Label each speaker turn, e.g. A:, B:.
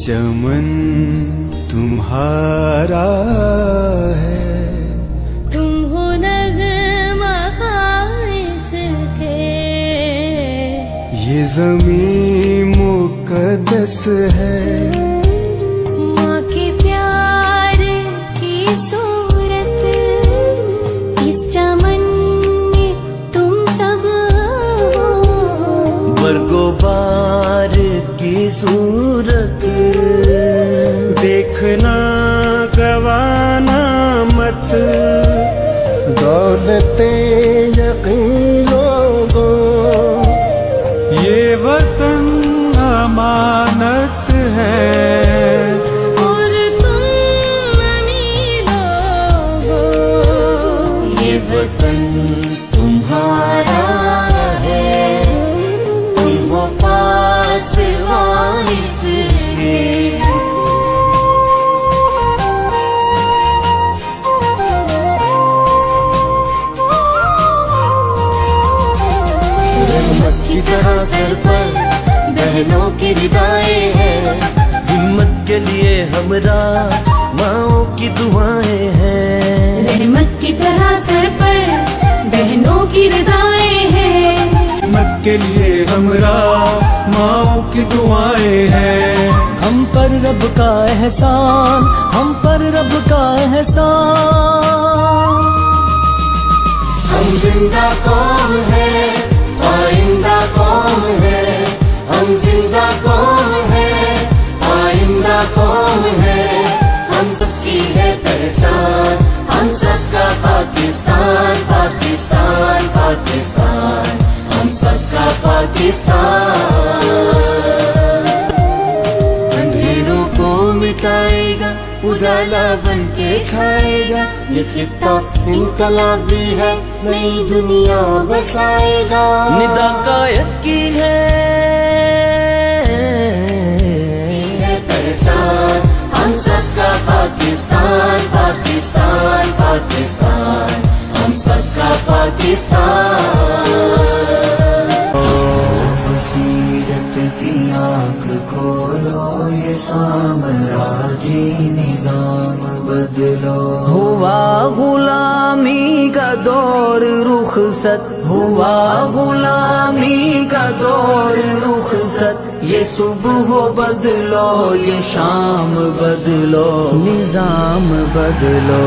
A: चमन तुम्हारा है,
B: तुम हो नगमा इसके।
A: ये ज़मीं मुक़द्दस है,
B: माँ के प्यार की सूरत इस चमन में तुम सब हो।
C: बरगोबार की सूरत देखना गवाना मत,
A: दौलते यकीन लोगों ये वतन अमानत है।
B: और तुम अमीरों हो, ये वतन तुम्हारा है, तुम हो पास वारिस के। रहमत की तरह सर पर बहनों की रिदाएं हैं,
C: हिम्मत के लिए हमरा माओ की दुआएं हैं।
B: रहमत की तरह सर पर बहनों की रिदाएं हैं,
A: हिम्मत के लिए हमरा माओ की दुआएं हैं।
C: हम पर रब का एहसान, हम पर रब का एहसान।
B: हम जिंदा कौम है, आइंदा कौम है, हम जिंदा कौम है, आइंदा कौम है। हम सबकी है पहचान, हम सबका पाकिस्तान, पाकिस्तान, पाकिस्तान, हम सबका पाकिस्तान। अंधेरों को मिटाएगा, उजाला बन के छाएगा, ये खित्ता इनकलाबी है, नई दुनिया बसाएगा।
C: निदा कायद की है
B: पहचान, हम सबका पाकिस्तान, पाकिस्तान, पाकिस्तान, हम सबका पाकिस्तान।
C: बसीरत की आँख खोलो, ये साम्राज्य निजाम बदलो। हुआ गुलामी का दौर रुखसत, हुआ गुलामी का दौर रुखसत। ये सुबह बदलो, ये शाम बदलो, निजाम बदलो।